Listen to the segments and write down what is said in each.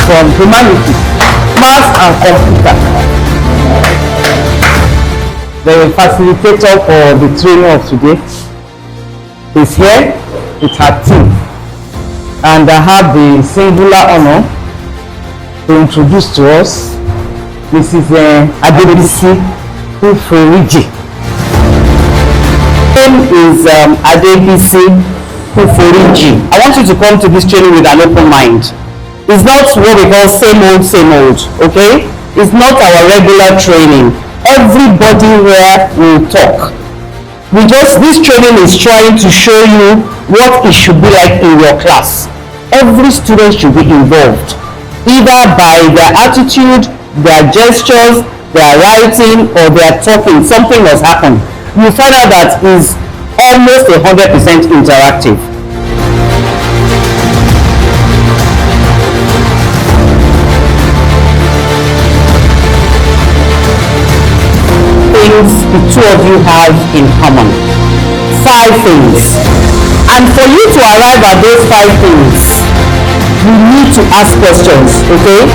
From humanity, maths and computer. The facilitator for the training of today is here with her team, and I have the singular honor to introduce to us Mrs. Adebisi Uforiji. Her name is Adebisi Uforiji. I want you to come to this training with an open mind. It's not what we call same old, okay? It's not our regular training. Everybody here will talk. This training is trying to show you what it should be like in your class. Every student should be involved, either by their attitude, their gestures, their writing, or their talking. Something must happen. You find out that is almost 100% interactive. The two of you have in common. 5 things. And for you to arrive at those 5 things, you need to ask questions, okay?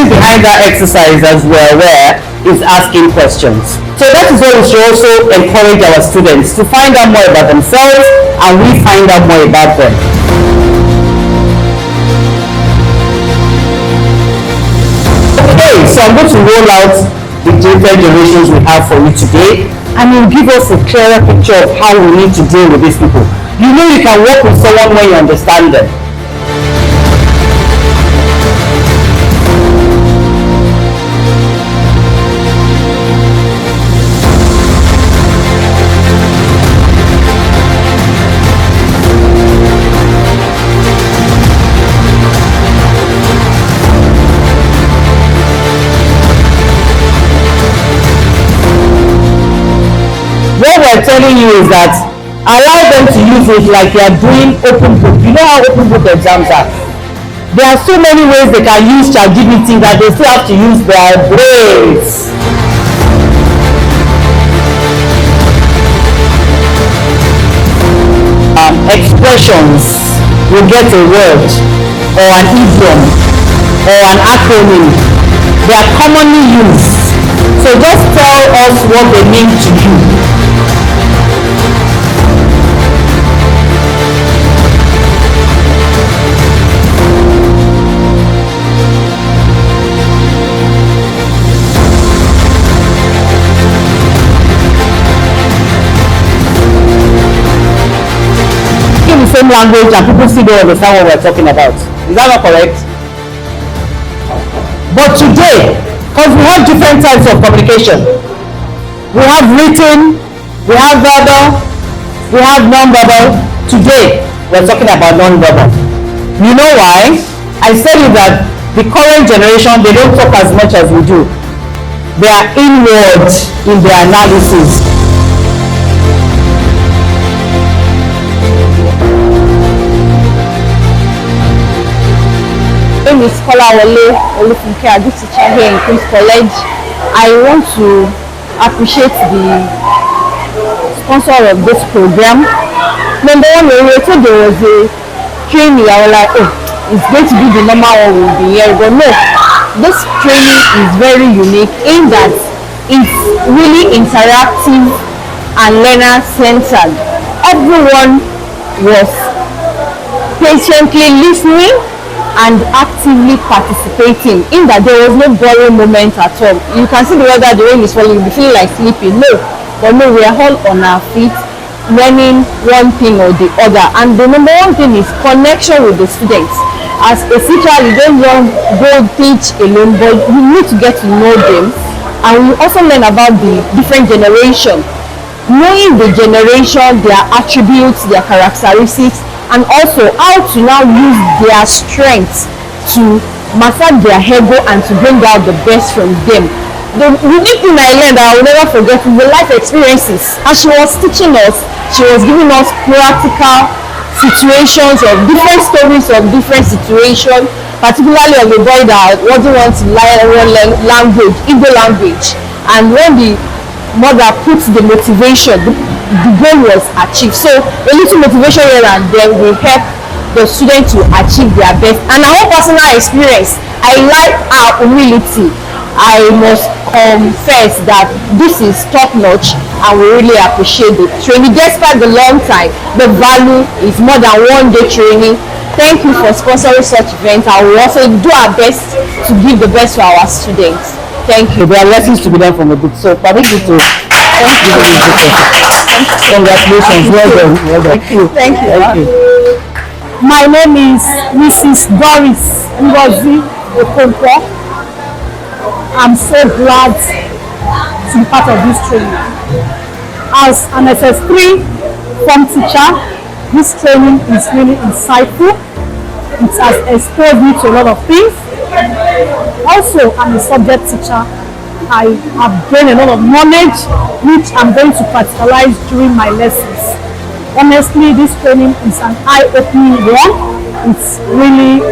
Behind that exercise, as we're aware, is asking questions. So that is what we should also encourage our students to find out more about themselves, and we find out more about them. Okay, so I'm going to roll out the different generations we have for you today, and it will give us a clearer picture of how we need to deal with these people. You know you can work with someone when you understand them. What we're telling you is that allow them to use it like you are doing open book. You know how open book exams are? There are so many ways they can use ChatGPT that they still have to use their brains. Expressions, you get a word or an idiom or an acronym. They are commonly used. So just tell us what they mean to you. Same language and people still don't understand what we're talking about. Is that not correct? But today, because we have different types of communication, we have written, we have verbal, we have non-verbal. Today, we're talking about non-verbal. You know why? I said you that the current generation, they don't talk as much as we do. They are inward in their analysis. My name is Kolawole Olufunke. I'm a teacher here in Queen's College. I want to appreciate the sponsor of this program. Number one, when we told there was a training, I was like, oh, it's going to be the normal one we'll be here. But no, this training is very unique in that it's really interactive and learner-centered. Everyone was patiently listening and actively participating, in that there was no boring moment at all. You can see the weather, the rain is falling, you'll be feeling like sleeping. No, but no, we are all on our feet, learning one thing or the other. And the number one thing is connection with the students. As a teacher, you don't go teach alone, but you need to get to know them. And we also learn about the different generation, knowing the generation, their attributes, their characteristics, and also how to now use their strengths to massage their ego and to bring out the best from them. The unique thing I learned that I will never forget is the life experiences. As she was teaching us, she was giving us practical situations of different stories of different situations, particularly of a boy that wasn't want to learn language, Igbo language. And when the mother puts the motivation, the goal was achieved. So a little motivation here and there will help the student to achieve their best. And our personal experience, I like our humility. I must confess that this is top notch and we really appreciate the training. Despite the long time, the value is more than one day training. Thank you for sponsoring such events. I will also do our best to give the best to our students. Thank you. There are lessons to be learned from a book. So permit me to congratulations. Well done. Well done. Thank you. Thank you. My name is Mrs. Doris Ngozi Okonkwo. I'm so glad to be part of this training. As an SS3 form teacher, this training is really insightful. It has exposed me to a lot of things. Also, I'm a subject teacher. I have gained a lot of knowledge which I'm going to practicalize during my lessons. Honestly, this training is an eye-opening one. It's really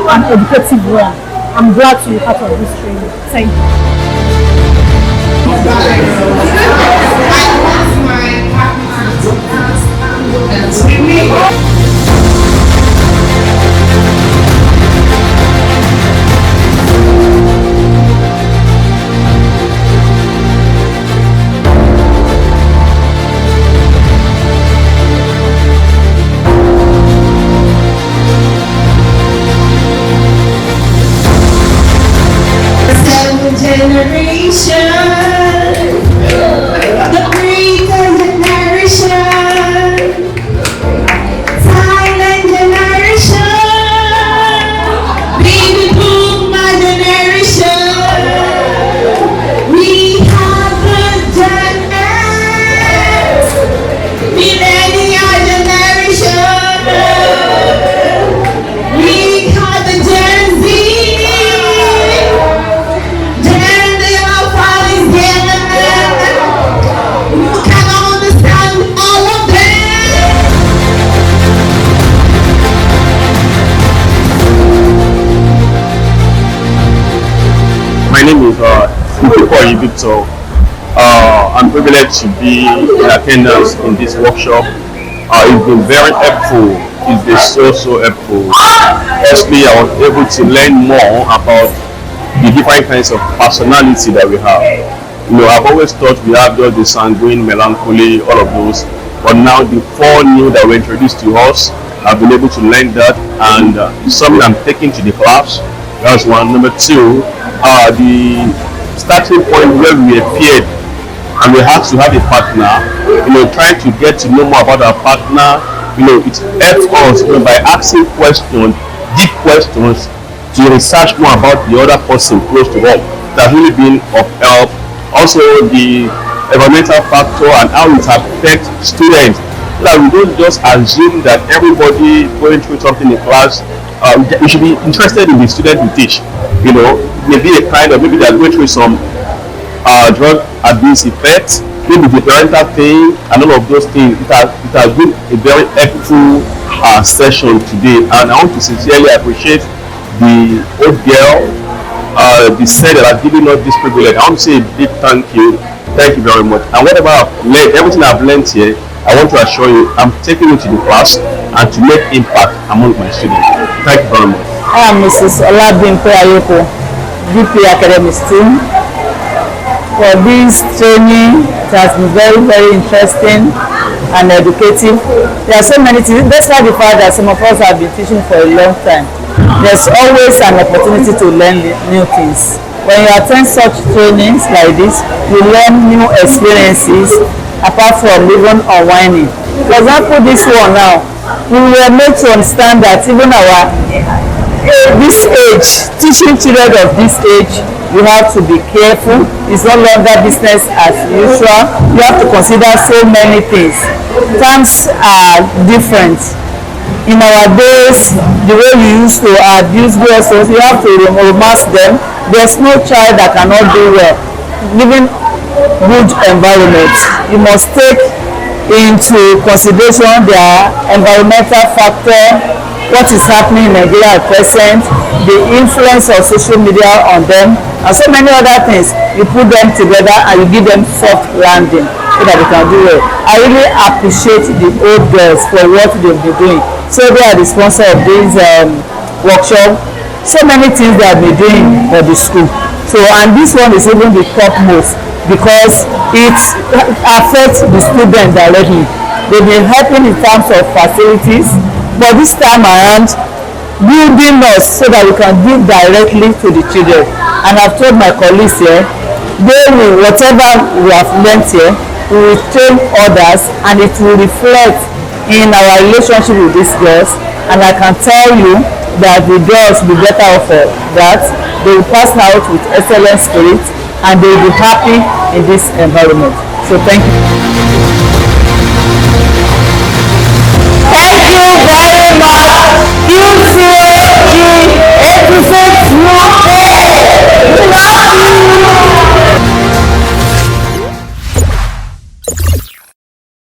an educative one. I'm glad to be part of this training. Thank you. So I'm privileged to be in attendance in this workshop. It's been very helpful. It's been so helpful. Firstly, I was able to learn more about the different kinds of personality that we have. You know, I've always thought we have just the sanguine, melancholy, all of those. But now the four new that were introduced to us, I've been able to learn that, and it's something I'm taking to the class. That's one. Number two, the starting point where we appeared and we had to have a partner, trying to get to know more about our partner, it helps us by asking questions, deep questions, to research more about the other person close to us. That's really been of help. Also, the environmental factor and how it affects students. Like, we don't just assume that everybody going through something in class, we should be interested in the student we teach. Maybe they're going through some drug abuse effects, maybe the parental thing, and all of those things. It has been a very helpful session today, and I want to sincerely appreciate the old girl, the set that has given us this privilege. I want to say a big thank you very much. And whatever I've learned, everything I've learned here, I want to assure you, I'm taking it to the class and to make impact among my students. Thank you very much. I am Mrs. Olabimpe Ayoko, VP Academics team. For this training, it has been very interesting. and educative. There are so many things. That's why the fact that some of us have been teaching for a long time. There's always an opportunity to learn new things. When you attend such trainings like this, you learn new experiences apart from even unwinding. For example, this one now, we were made to understand that even our this age, teaching children of this age, you have to be careful. It's no longer business as usual. You have to consider so many things. Times are different. In our days, the way we used to abuse girls, you have to romance them. There's no child that cannot do well. Living good environment, you must take into consideration their environmental factor, what is happening in Nigeria at present, the influence of social media on them, and so many other things. You put them together and you give them soft landing so that they can do well. I really appreciate the old girls for what they've been doing. So they are the sponsor of this workshop. So many things they have been doing for the school. So, and this one is even the topmost because it affects the students directly. They've been helping in terms of facilities, but this time around, building us so that we can give directly to the children. And I've told my colleagues here, they will, whatever we have learned here, we will train others and it will reflect in our relationship with these girls. And I can tell you that the girls will be better off for that. They will pass out with excellent spirit and they will be happy in this environment. So thank you.